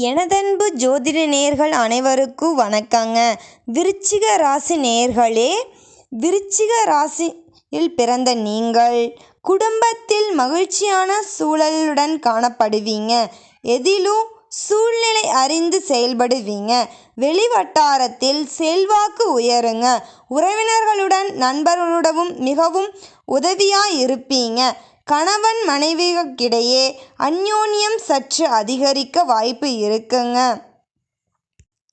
எனதன்பு ஜோதிட நேயர்கள் அனைவருக்கும் வணக்கங்க. விருச்சிக ராசி நேயர்களே, விருச்சிக ராசியில் பிறந்த நீங்கள் குடும்பத்தில் மகிழ்ச்சியான சூழலுடன் காணப்படுவீங்க. எதிலும் சூழ்நிலை அறிந்து செயல்படுவீங்க. வெளிவட்டாரத்தில் செல்வாக்கு உயருங்க. உறவினர்களுடன் நண்பர்களுடன் மிகவும் உதவியாக இருப்பீங்க. கணவன் மனைவிகளுக்கிடையே அந்யோன்யம் சற்று அதிகரிக்க வாய்ப்பு இருக்குங்க.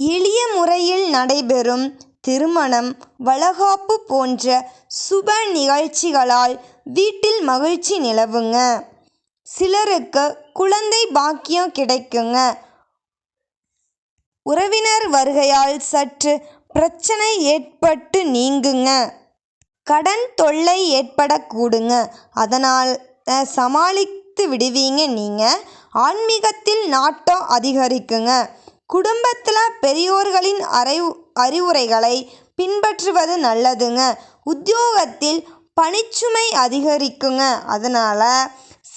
எளிய முறையில் நடைபெறும் திருமணம், வளகாப்பு போன்ற சுப நிகழ்ச்சிகளால் வீட்டில் மகிழ்ச்சி நிலவுங்க. சிலருக்கு குழந்தை பாக்கியம் கிடைக்குங்க. உறவினர் வருகையால் சற்று பிரச்சனை ஏற்பட்டு நீங்குங்க. கடன் தொல்லை ஏற்படக்கூடுங்க. அதனால் சமாளித்து விடுவீங்க. நீங்கள் ஆன்மீகத்தில் நாட்டம் அதிகரிக்குங்க. குடும்பத்தில் பெரியோர்களின் அறிவுரைகளை பின்பற்றுவது நல்லதுங்க. உத்தியோகத்தில் பணிச்சுமை அதிகரிக்குங்க. அதனால்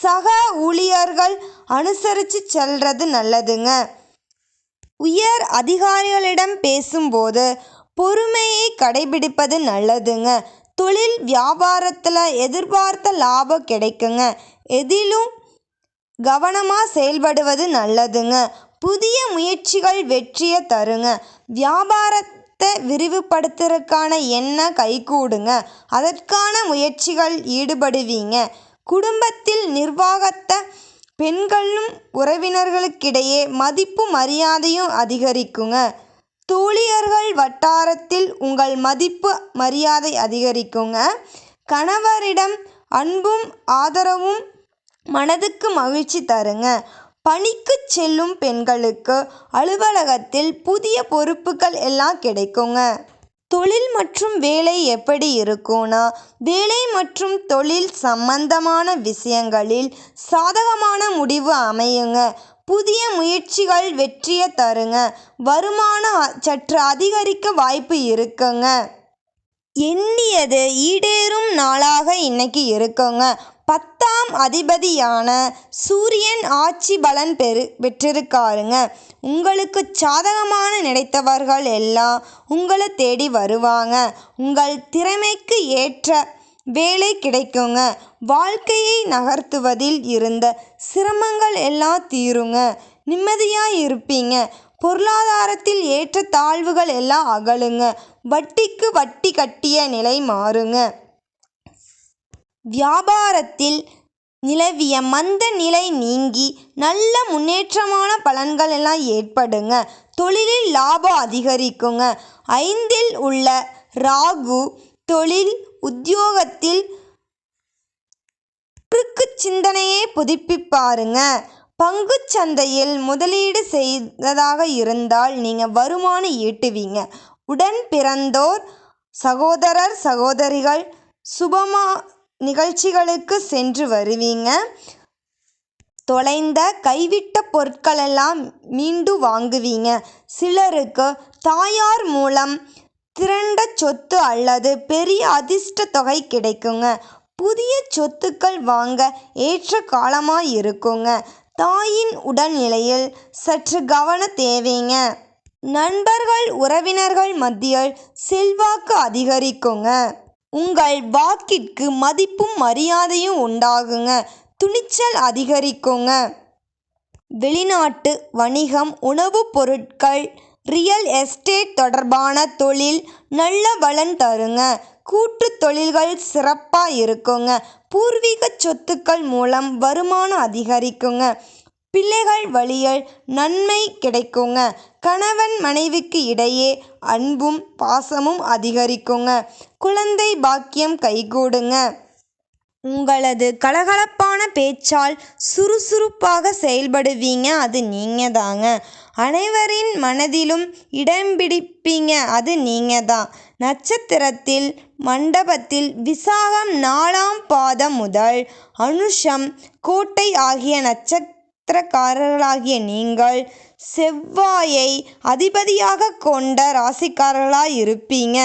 சக ஊழியர்கள் அனுசரித்து செல்வது நல்லதுங்க. உயர் அதிகாரிகளிடம் பேசும்போது பொறுமையை கடைபிடிப்பது நல்லதுங்க. தொழில் வியாபாரத்தில் எதிர்பார்த்த லாபம் கிடைக்குங்க. எதிலும் கவனமாக செயல்படுவது நல்லதுங்க. புதிய முயற்சிகள் வெற்றியை தருங்க. வியாபாரத்தை விரிவுபடுத்துறதுக்கான எண்ணம் கைகூடுங்க. அதற்கான முயற்சிகள் ஈடுபடுவீங்க. குடும்பத்தில் நிர்வாகத்தை பெண்களும் உறவினர்களுக்கிடையே மதிப்பு மரியாதையும் அதிகரிக்குங்க. தோழியர்கள் வட்டாரத்தில் உங்கள் மதிப்பு மரியாதை அதிகரிக்குங்க. கணவரிடம் அன்பும் ஆதரவும் மனதுக்கு மகிழ்ச்சி தருங்க. பணிக்கு செல்லும் பெண்களுக்கு அலுவலகத்தில் புதிய பொறுப்புகள் எல்லாம் கிடைக்குங்க. தொழில் மற்றும் வேலை எப்படி இருக்கும்னா, வேலை மற்றும் தொழில் சம்பந்தமான விஷயங்களில் சாதகமான முடிவு அமையுங்க. புதிய முயற்சிகள் வெற்றியை தருங்க. வருமானம் சற்று அதிகரிக்க வாய்ப்பு இருக்குங்க. எண்ணியது ஈடேறும் நாளாக இன்னைக்கு இருக்குங்க. 10ஆம் அதிபதியான சூரியன் ஆட்சி பலன் பெற்றிருக்காருங்க. உங்களுக்கு சாதகமான நினைத்தவர்கள் எல்லாம் உங்களை தேடி வருவாங்க. உங்கள் திறமைக்கு ஏற்ற வேலை கிடைக்குங்க. வாழ்க்கையை நகர்த்துவதில் இருந்த சிரமங்கள் எல்லாம் தீருங்க. நிம்மதியாக இருப்பீங்க. பொருளாதாரத்தில் ஏற்ற தாழ்வுகள் எல்லாம் அகலுங்க. வட்டிக்கு வட்டி கட்டிய நிலை மாறுங்க. வியாபாரத்தில் நிலவிய மந்த நிலை நீங்கி நல்ல முன்னேற்றமான பலன்கள் எல்லாம் ஏற்படுங்க. தொழிலில் லாபம் அதிகரிக்குங்க. 5இல் உள்ள ராகு தொழில் உத்தியோகத்தில் குறுக்கு சிந்தனையை புதுப்பிப்பாருங்க. பங்கு சந்தையில் முதலீடு செய்ததாக இருந்தால் நீங்கள் வருமானம் ஈட்டுவீங்க. உடன் பிறந்தோர் சகோதரர் சகோதரிகள் சுபமா நிகழ்ச்சிகளுக்கு சென்று வருவீங்க. தொலைந்த கைவிட்ட பொருட்களெல்லாம் மீண்டும் வாங்குவீங்க. சிலருக்கு தாயார் மூலம் திரண்ட சொத்து அல்லது பெரிய அதிர்ஷ்ட தொகை கிடைக்குங்க. புதிய சொத்துக்கள் வாங்க ஏற்ற காலமாக இருக்குங்க. தாயின் உடல்நிலையில் சற்று கவனம் தேவைங்க. நண்பர்கள் உறவினர்கள் மத்தியில் செல்வாக்கு அதிகரிக்குங்க. உங்கள் வாக்கிற்கு மதிப்பும் மரியாதையும் உண்டாகுங்க. துணிச்சல் அதிகரிக்குங்க. வெளிநாட்டு வணிகம், உணவுப் பொருட்கள், ரியல் எஸ்டேட் தொடர்பான தொழில் நல்ல பலன் தருங்க. கூட்டு தொழில்கள் சிறப்பாக இருக்குங்க. பூர்வீக சொத்துக்கள் மூலம் வருமானம் அதிகரிக்குங்க. பிள்ளைகள் வழியில் நன்மை கிடைக்குங்க. கணவன் மனைவிக்கு இடையே அன்பும் பாசமும் அதிகரிக்குங்க. குழந்தை பாக்கியம் கைகூடுங்க. உங்களது கலகலப்பான பேச்சால் சுறுசுறுப்பாக செயல்படுவீங்க. அது நீங்கள் தாங்க. அனைவரின் மனதிலும் இடம் பிடிப்பீங்க. அது நீங்கள் தான். நட்சத்திரத்தில் மண்டபத்தில் விசாகம் 4ஆம் பாதம் முதல் அனுஷம் கோட்டை ஆகிய நட்சத்திரக்காரர்களாகிய நீங்கள் செவ்வாயை அதிபதியாக கொண்ட ராசிக்காரர்களாக இருப்பீங்க.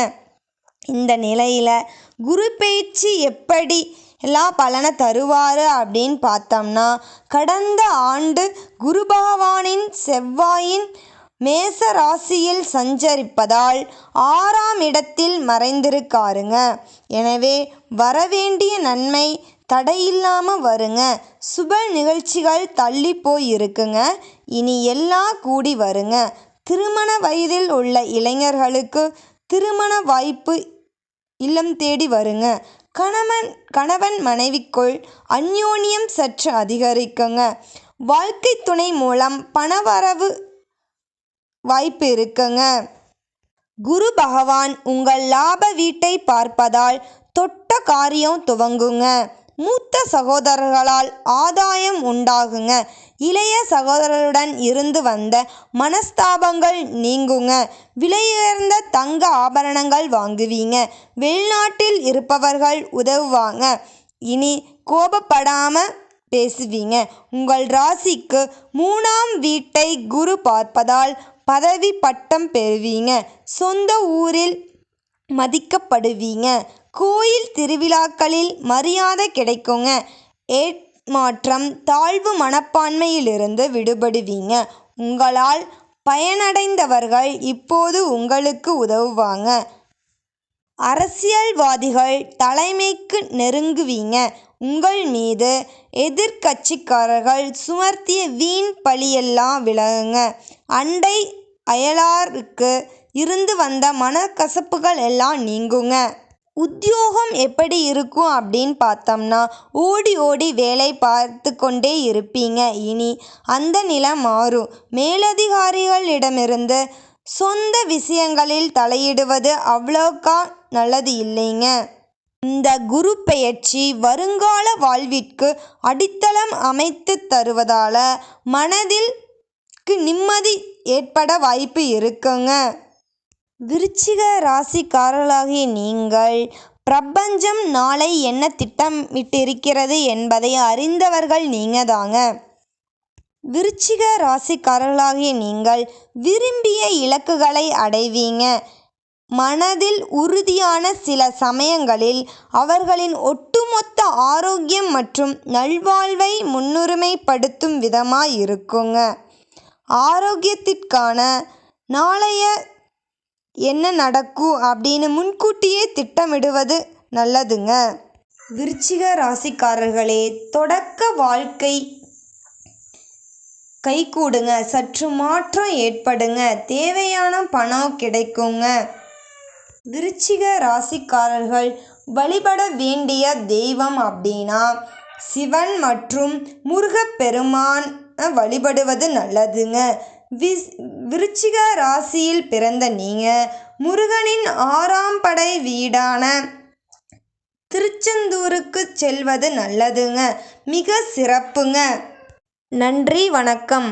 இந்த நிலையில் குரு பெயர்ச்சி எப்படி எல்லா பலனை தருவார் அப்படின்னு பார்த்தோம்னா, கடந்த ஆண்டு குரு பகவானின் செவ்வாயின் மேச ராசியில் சஞ்சரிப்பதால் 6ஆம் இடத்தில் மறைந்திருக்காருங்க. எனவே வரவேண்டிய நன்மை தடையில்லாமல் வருங்க. சுப நிகழ்ச்சிகள் தள்ளி போயிருக்குங்க, இனி எல்லாம் கூடி வருங்க. திருமண வயதில் உள்ள இளைஞர்களுக்கு திருமண வாய்ப்பு இல்லம் தேடி வருங்க. கணவன் மனைவிக்குள் அந்யோன்யம் சற்று அதிகரிக்குங்க. வாழ்க்கை துணை மூலம் பணவரவு வாய்ப்பு இருக்குங்க. குரு பகவான் உங்கள் லாப வீட்டை பார்ப்பதால் தொட்ட காரியம் துவங்குங்க. மூத்த சகோதரர்களால் ஆதாயம் உண்டாகுங்க. இளைய சகோதரருடன் இருந்து வந்த மனஸ்தாபங்கள் நீங்குங்க. விலையுயர்ந்த தங்க ஆபரணங்கள் வாங்குவீங்க. வெளிநாட்டில் இருப்பவர்கள் உதவுவாங்க. இனி கோபப்படாம பேசுவீங்க. உங்கள் ராசிக்கு 3ஆம் வீட்டை குரு பார்ப்பதால் பதவி பட்டம் பெறுவீங்க. சொந்த ஊரில் மதிக்கப்படுவீங்க. கோயில் திருவிழாக்களில் மரியாதை கிடைக்குங்க. ஏமாற்றம் தாழ்வு மனப்பான்மையிலிருந்து விடுபடுவீங்க. உங்களால் பயனடைந்தவர்கள் இப்போது உங்களுக்கு உதவுவாங்க. அரசியல்வாதிகள் தலைமைக்கு நெருங்குவீங்க. உங்கள் மீது எதிர்க்கட்சிக்காரர்கள் சுமர்த்திய வீண் பழியெல்லாம் விலகுங்க. அண்டை அயலாருக்கு இருந்து வந்த மனக்கசப்புகள் எல்லாம் நீங்குங்க. உத்தியோகம் எப்படி இருக்கும் அப்படின்னு பார்த்தோம்னா, ஓடி ஓடி வேலை பார்த்து கொண்டே இருப்பீங்க. இனி அந்த நிலை மாறும். மேலதிகாரிகளிடமிருந்து சொந்த விஷயங்களில் தலையிடுவது அவ்வளோக்கா நல்லது இல்லைங்க. இந்த குரு பெயர்ச்சி வருங்கால வாழ்விற்கு அடித்தளம் அமைத்து தருவதால மனதில் நிம்மதி ஏற்பட வாய்ப்பு இருக்குங்க. விருச்சிக ராசிக்காரர்களாகிய நீங்கள் பிரபஞ்சம் நாளை என்ன திட்டமிட்டிருக்கிறது என்பதை அறிந்தவர்கள் நீங்கள் தாங்க. விருச்சிக ராசிக்காரர்களாகிய நீங்கள் விரும்பிய இலக்குகளை அடைவீங்க. மனதில் உறுதியான சில சமயங்களில் அவர்களின் ஒட்டுமொத்த ஆரோக்கியம் மற்றும் நல்வாழ்வை முன்னுரிமைப்படுத்தும் விதமாக இருக்குங்க. ஆரோக்கியத்திற்கான நாளைய என்ன நடக்கும் அப்படின்னு முன்கூட்டியே திட்டமிடுவது நல்லதுங்க. விருச்சிக ராசிக்காரர்களே, தொடக்க வாழ்க்கை கைகூடுங்க. சற்று மாற்றம் ஏற்படுங்க. தேவையான பணம் கிடைக்குங்க. விருச்சிக ராசிக்காரர்கள் வழிபட வேண்டிய தெய்வம் அப்படின்னா சிவன் மற்றும் முருகப்பெருமான் வழிபடுவது நல்லதுங்க. விருச்சிக ராசியில் பிறந்த நீங்கள் முருகனின் 6ஆம் படை வீடான திருச்செந்தூருக்கு செல்வது நல்லதுங்க. மிக சிறப்புங்க. நன்றி, வணக்கம்.